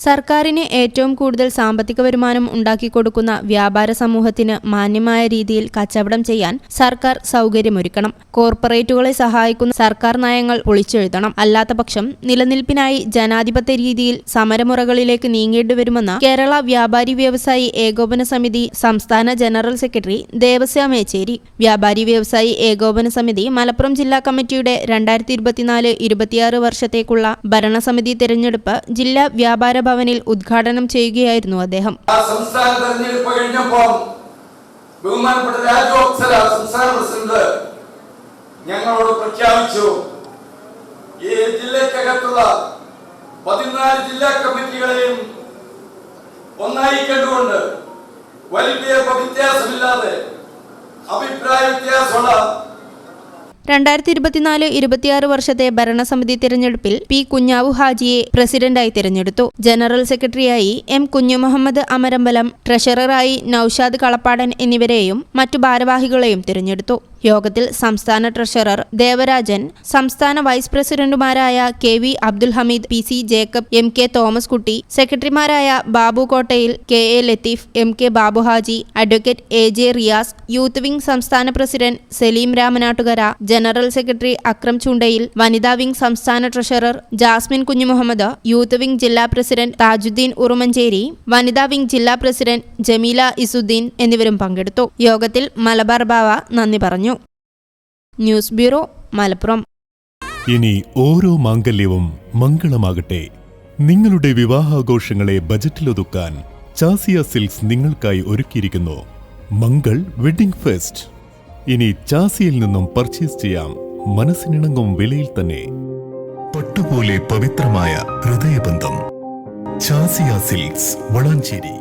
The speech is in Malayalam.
സർക്കാരിന് ഏറ്റവും കൂടുതൽ സാമ്പത്തിക വരുമാനം ഉണ്ടാക്കിക്കൊടുക്കുന്ന വ്യാപാര സമൂഹത്തിന് മാന്യമായ രീതിയിൽ കച്ചവടം ചെയ്യാൻ സർക്കാർ സൗകര്യമൊരുക്കണം. കോർപ്പറേറ്റുകളെ സഹായിക്കുന്ന സർക്കാർ നയങ്ങൾ പൊളിച്ചെഴുതണം. അല്ലാത്തപക്ഷം നിലനിൽപ്പിനായി ജനാധിപത്യ രീതിയിൽ സമരമുറകളിലേക്ക് നീങ്ങേണ്ടിവരുമെന്ന് കേരള വ്യാപാരി വ്യവസായി ഏകോപന സമിതി സംസ്ഥാന ജനറൽ സെക്രട്ടറി ദേവസ്യ മേച്ചേരി. വ്യാപാരി വ്യവസായി ഏകോപന സമിതി മലപ്പുറം ജില്ലാ കമ്മിറ്റിയുടെ 2024-26 വർഷത്തേക്കുള്ള ഭരണസമിതി തെരഞ്ഞെടുപ്പ് ജില്ലാ വ്യാപാര ഭവനിൽ ഉദ്ഘാടനം ചെയ്യുകയായിരുന്നു അദ്ദേഹം. സംസ്ഥാന തെരഞ്ഞെടുപ്പ് കഴിഞ്ഞപ്പോൾ ബഹുമാനപ്പെട്ട രാജോത്സര സംസ്ഥാന പ്രസിഡന്റ് ഞങ്ങളോട് പ്രഖ്യാപിച്ചു, ഈ ജില്ലക്കകത്തുള്ള 14 ജില്ലാ കമ്മിറ്റികളെയും ഒന്നായി കണ്ടുകൊണ്ട് വലിയ വ്യത്യാസമില്ലാതെ അഭിപ്രായ വ്യത്യാസമുള്ള 2024-26 വർഷത്തെ ഭരണസമിതി തിരഞ്ഞെടുപ്പിൽ പി കുഞ്ഞാവു ഹാജിയെ പ്രസിഡന്റായി തിരഞ്ഞെടുത്തു. ജനറൽ സെക്രട്ടറിയായി എം കുഞ്ഞുമുഹമ്മദ് അമരമ്പലം, ട്രഷററായി നൌഷാദ് കളപ്പാടൻ എന്നിവരെയും മറ്റു ഭാരവാഹികളെയും തിരഞ്ഞെടുത്തു. യോഗത്തിൽ സംസ്ഥാന ട്രഷറർ ദേവരാജൻ, സംസ്ഥാന വൈസ് പ്രസിഡന്റുമാരായ K V Abdul Hameed, P C Jacob, M K Thomas Kutty, സെക്രട്ടറിമാരായ Babu Kottayil, K A Latheef, M K Babu Haji, advocate A J Riyas, youth wing സംസ്ഥാന president Saleem Ramanattukara, general secretary Akram Chundayil, വനിതാ വിംഗ് സംസ്ഥാന treasurer Jasmine Kunjumuhammed, youth wing ജില്ലാ പ്രസിഡന്റ് താജുദ്ദീൻ ഉറുമഞ്ചേരി, വനിതാ വിംഗ് ജില്ലാ പ്രസിഡന്റ് ജമീല ഇസുദ്ദീൻ എന്നിവരും പങ്കെടുത്തു. യോഗത്തിൽ മലബാർ ബാവ നന്ദി പറഞ്ഞു. News bureau, Malappuram. ഇനി ഓരോ മാംഗല്യവും മംഗളമാകട്ടെ. നിങ്ങളുടെ വിവാഹാഘോഷങ്ങളെ ബജറ്റിലൊതുക്കാൻ ചാസിയ സിൽക്സ് നിങ്ങൾക്കായി ഒരുക്കിയിരിക്കുന്നു മംഗൾ വെഡിംഗ് ഫെസ്റ്റ്. ഇനി ചാസിയിൽ നിന്നും പർച്ചേസ് ചെയ്യാം മനസ്സിനിണങ്ങും വിലയിൽ തന്നെ. പട്ടുപോലെ പവിത്രമായ ഹൃദയബന്ധം. ചാസിയ സിൽക്സ്, വളാഞ്ചേരി.